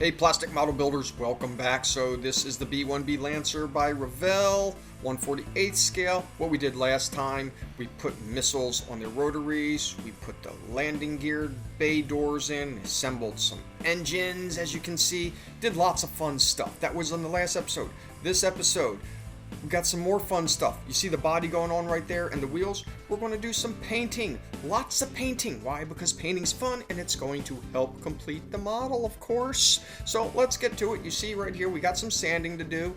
Hey plastic model builders, welcome back. So this is the B-1B Lancer by Revell, 1/48 scale. What we did last time, we put missiles on their rotaries, we put the landing gear bay doors in, assembled some engines as you can see, did lots of fun stuff. That was on the last episode. This episode, we got some more fun stuff. You see the body going on right there and the wheels? We're going to do some painting. Lots of painting. Why? Because painting's fun and it's going to help complete the model, of course. So let's get to it. You see right here, we got some sanding to do.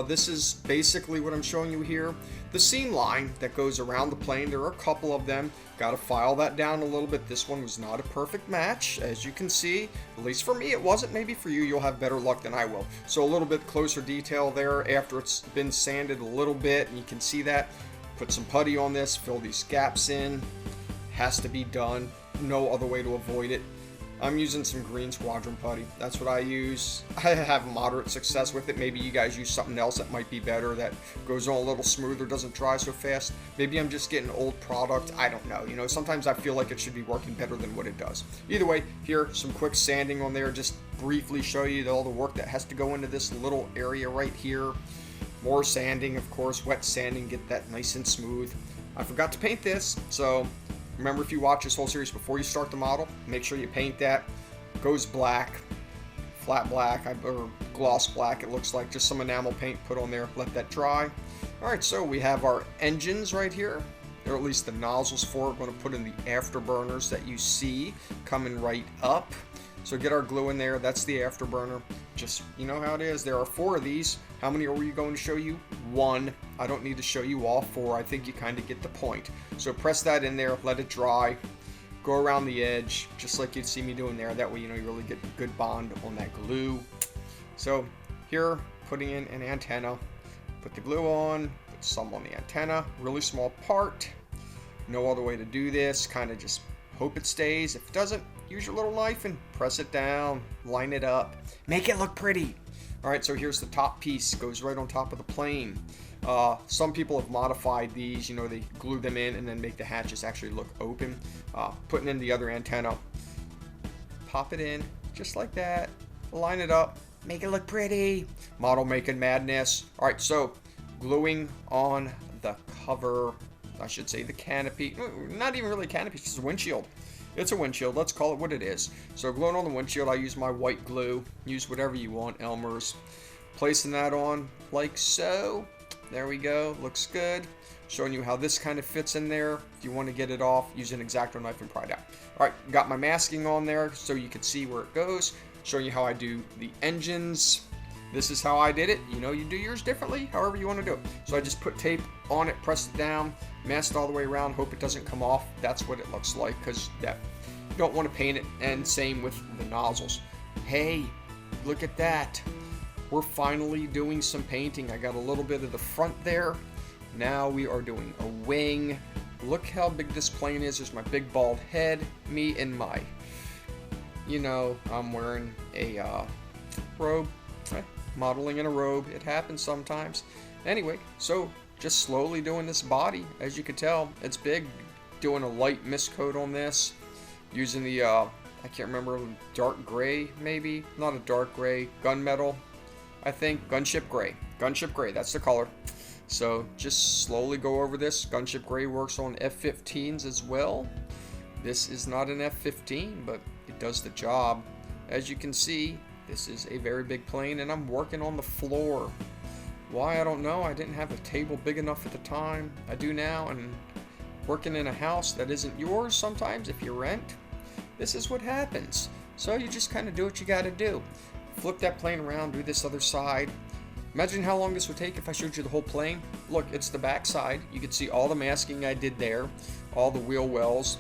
This is basically what I'm showing you here. The seam line that goes around the plane, there are a couple of them. Got to file that down a little bit. This one was not a perfect match, as you can see. At least for me, it wasn't. Maybe for you, you'll have better luck than I will. So a little bit closer detail there after it's been sanded a little bit, and you can see that. Put some putty on this, fill these gaps in. Has to be done. No other way to avoid it. I'm using some green squadron putty. That's what I use. I have moderate success with it. Maybe you guys use something else that might be better, that goes on a little smoother, doesn't dry so fast. Maybe I'm just getting old product. I don't know. You know, sometimes I feel like it should be working better than what it does. Either way, here, some quick sanding on there. Just briefly show you all the work that has to go into this little area right here. More sanding, of course, wet sanding, get that nice and smooth. I forgot to paint this, so remember, if you watch this whole series before you start the model, make sure you paint that. Goes black, flat black, or gloss black, it looks like. Just some enamel paint put on there, let that dry. Alright, so we have our engines right here, or at least the nozzles for it. We're going to put in the afterburners that you see coming right up. So get our glue in there, that's the afterburner. Just, you know how it is, there are 4 of these. How many are we going to show you? 1. I don't need to show you all 4, I think you kind of get the point. So press that in there, let it dry, go around the edge, just like you'd see me doing there. That way, you know, you really get a good bond on that glue. So here, putting in an antenna, put the glue on, put some on the antenna, really small part. No other way to do this, kind of just hope it stays. If it doesn't, use your little knife and press it down, line it up, make it look pretty. Alright, so here's the top piece, goes right on top of the plane. Some people have modified these, you know, they glue them in and then make the hatches actually look open. Putting in the other antenna, pop it in, just like that, line it up, make it look pretty. Model making madness. Alright, so gluing on the cover, I should say the canopy, not even really a canopy, it's just a windshield. It's a windshield, let's call it what it is. So gluing on the windshield, I use my white glue. Use whatever you want, Elmer's. Placing that on like so. There we go, looks good. Showing you how this kind of fits in there. If you want to get it off, use an X-Acto knife and pry it out. Alright, got my masking on there so you can see where it goes. Showing you how I do the engines. This is how I did it. You know, you do yours differently, however you want to do it. So I just put tape on it, press it down, masked all the way around, hope it doesn't come off. That's what it looks like, because you don't want to paint it. And same with the nozzles. Hey, look at that. We're finally doing some painting. I got a little bit of the front there. Now we are doing a wing. Look how big this plane is. There's my big bald head, me and my, you know, I'm wearing a robe. Modeling in a robe, it happens sometimes. Anyway, so just slowly doing this body. As you can tell, it's big. Doing a light mist coat on this, using the I can't remember, dark gray, maybe not a dark gray, gunmetal, I think. Gunship Gray, Gunship Gray, that's the color. So just slowly go over this. Gunship Gray works on F-15s as well. This is not an F-15, but it does the job. As you can see, this is a very big plane, and I'm working on the floor. Why, I don't know. I didn't have a table big enough at the time. I do now, and working in a house that isn't yours sometimes if you rent, this is what happens. So you just kind of do what you got to do. Flip that plane around, do this other side. Imagine how long this would take if I showed you the whole plane. Look, it's the back side. You can see all the masking I did there, all the wheel wells.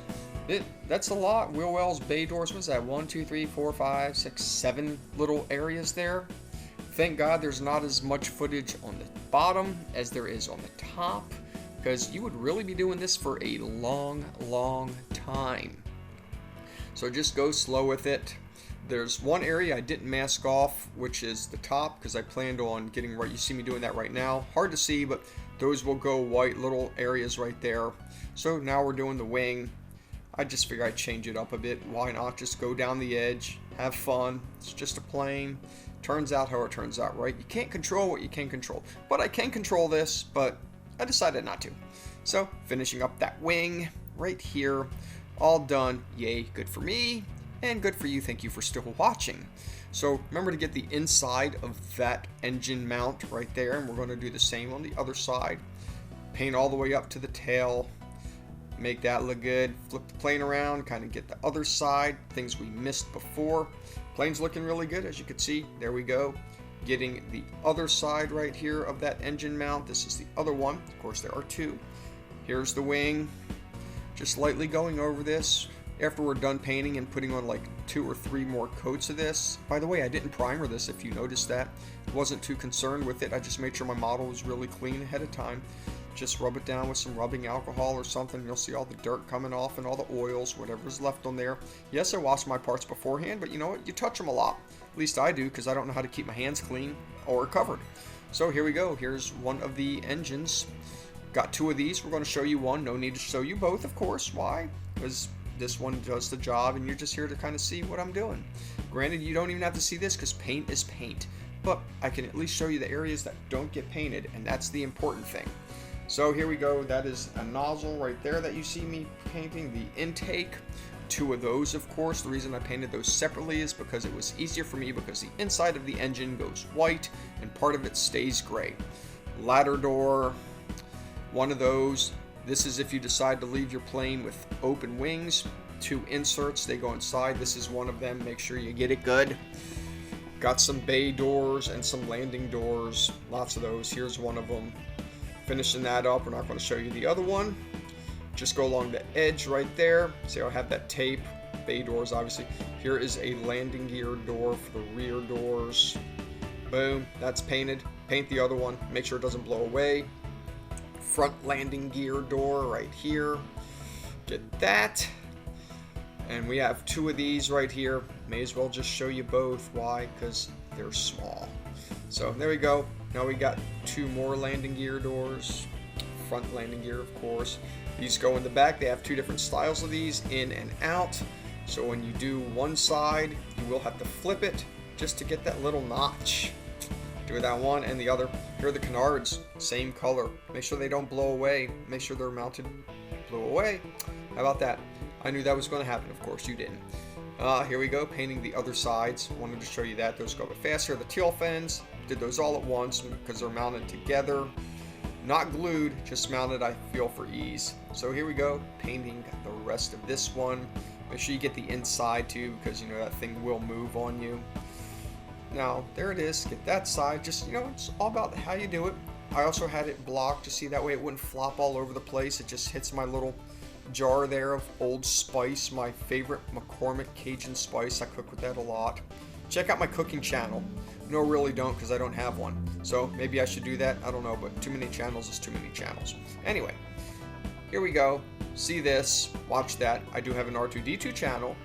That's a lot. Wheel wells, bay doors, what's that? 1, 2, 3, 4, 5, 6, 7 little areas there. Thank God there's not as much footage on the bottom as there is on the top, because you would really be doing this for a long, long time. So just go slow with it. There's one area I didn't mask off, which is the top, because I planned on getting right. You see me doing that right now. Hard to see, but those will go white, little areas right there. So now we're doing the wing. I just figured I'd change it up a bit. Why not just go down the edge, have fun? It's just a plane. Turns out how it turns out, right? You can't control what you can control. But I can control this, but I decided not to. So, finishing up that wing right here. All done. Yay, good for me. And good for you. Thank you for still watching. So, remember to get the inside of that engine mount right there. And we're going to do the same on the other side. Paint all the way up to the tail. Make that look good. Flip the plane around, kind of get the other side, things we missed before. Plane's looking really good, as you can see. There we go. Getting the other side right here of that engine mount. This is the other one. Of course, there are two. Here's the wing. Just lightly going over this. After we're done painting and putting on like 2 or 3 more coats of this. By the way, I didn't primer this, if you noticed that. Wasn't too concerned with it. I just made sure my model was really clean ahead of time. Just rub it down with some rubbing alcohol or something. You'll see all the dirt coming off and all the oils, whatever's left on there. Yes, I washed my parts beforehand, but you know what? You touch them a lot. At least I do, because I don't know how to keep my hands clean or covered. So here we go. Here's one of the engines. Got 2 of these. We're going to show you one. No need to show you both, of course. Why? Because this one does the job, and you're just here to kind of see what I'm doing. Granted, you don't even have to see this, because paint is paint. But I can at least show you the areas that don't get painted, and that's the important thing. So here we go. That is a nozzle right there that you see me painting. The intake, 2 of those, of course. The reason I painted those separately is because it was easier for me, because the inside of the engine goes white and part of it stays gray. Ladder door, 1 of those. This is if you decide to leave your plane with open wings. 2 inserts, they go inside. This is one of them. Make sure you get it good. Got some bay doors and some landing doors. Lots of those. Here's one of them. Finishing that up. We're not going to show you the other one. Just go along the edge right there. See, I have that tape. Bay doors, obviously. Here is a landing gear door for the rear doors. Boom. That's painted. Paint the other one. Make sure it doesn't blow away. Front landing gear door right here. Get that. And we have 2 of these right here. May as well just show you both. Why? Because they're small. So there we go. Now we got 2 more landing gear doors. Front landing gear, of course. These go in the back. They have 2 different styles of these, in and out. So when you do one side, you will have to flip it just to get that little notch. Do that one and the other. Here are the canards, same color. Make sure they don't blow away. Make sure they're mounted. Blew away. How about that? I knew that was going to happen. Of course you didn't. Here we go, painting the other sides. Wanted to show you that. Those go a bit faster. The tail fins, did those all at once because they're mounted together. Not glued, just mounted, I feel, for ease. So here we go, painting the rest of this one. Make sure you get the inside too, because you know that thing will move on you. Now, there it is. Get that side. Just, you know, it's all about how you do it. I also had it blocked to see that way it wouldn't flop all over the place. It just hits my little jar there of Old Spice, my favorite McCormick Cajun spice. I cook with that a lot. Check out my cooking channel. No, really don't, because I don't have one. So maybe I should do that. I don't know, but too many channels is too many channels. Anyway, here we go. See this. Watch that. I do have an R2-D2 channel.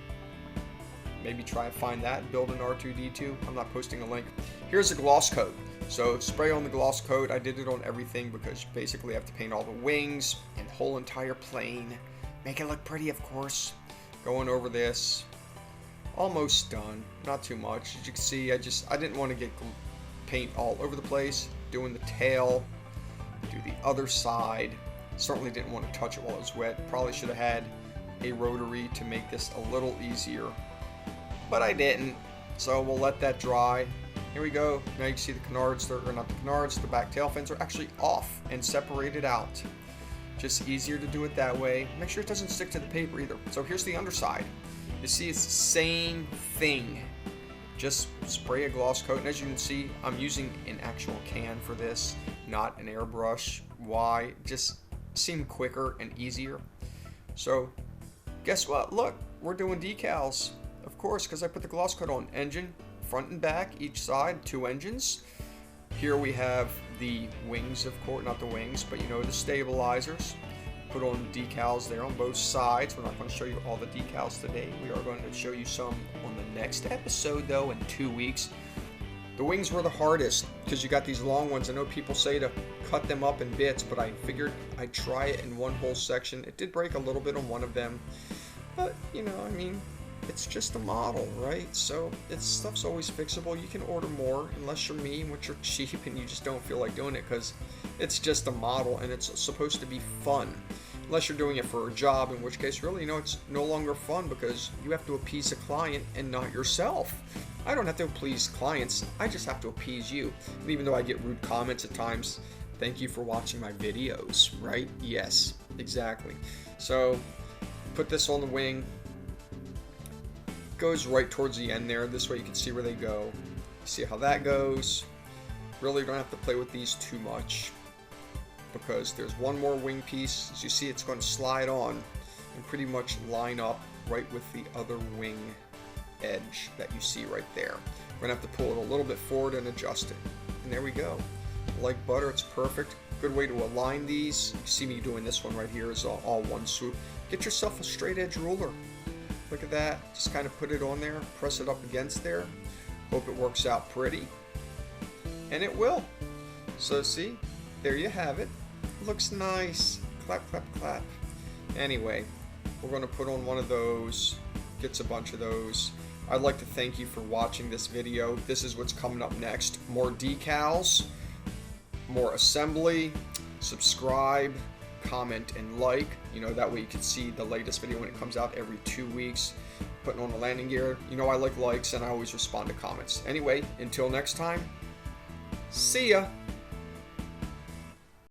Maybe try and find that, build an R2-D2. I'm not posting a link. Here's a gloss coat. So spray on the gloss coat. I did it on everything because you basically have to paint all the wings and the whole entire plane. Make it look pretty, of course. Going over this. Almost done. Not too much. As you can see, I didn't want to get paint all over the place. Doing the tail. Do the other side. Certainly didn't want to touch it while it was wet. Probably should have had a rotary to make this a little easier. But I didn't. So we'll let that dry. Here we go. Now you can see the canards, or not the canards, the back tail fins are actually off and separated out. Just easier to do it that way. Make sure it doesn't stick to the paper either. So here's the underside. You see it's the same thing. Just spray a gloss coat. And as you can see, I'm using an actual can for this, not an airbrush. Why? Just seemed quicker and easier. So guess what? Look, we're doing decals. Of course, because I put the gloss coat on. Engine, front and back, each side, 2 engines. Here we have the wings, of course, not the wings, but you know, the stabilizers. Put on decals there on both sides. We're not going to show you all the decals today. We are going to show you some on the next episode, though, in 2 weeks. The wings were the hardest because you got these long ones. I know people say to cut them up in bits, but I figured I'd try it in one whole section. It did break a little bit on one of them. But, you know, I mean, it's just a model, right? So stuff's always fixable. You can order more unless you're me, which you're cheap and you just don't feel like doing it because it's just a model and it's supposed to be fun. Unless you're doing it for a job, in which case, really, you know, it's no longer fun because you have to appease a client and not yourself. I don't have to please clients, I just have to appease you. And even though I get rude comments at times, thank you for watching my videos, right? Yes, exactly. So, put this on the wing. Goes right towards the end there. This way you can see where they go. See how that goes. Really don't have to play with these too much, because there's one more wing piece. As you see, it's going to slide on and pretty much line up right with the other wing edge that you see right there. We're going to have to pull it a little bit forward and adjust it. And there we go. Like butter, it's perfect. Good way to align these. You see me doing this one right here is all one swoop. Get yourself a straight edge ruler. Look at that. Just kind of put it on there, press it up against there. Hope it works out pretty. And it will. So see, there you have it. Looks nice. Clap, clap, clap. Anyway, we're going to put on one of those. Gets a bunch of those. I'd like to thank you for watching this video. This is what's coming up next. More decals, more assembly. Subscribe, comment, and like. You know, that way you can see the latest video when it comes out every 2 weeks. Putting on the landing gear. You know I like likes and I always respond to comments. Anyway, until next time, see ya!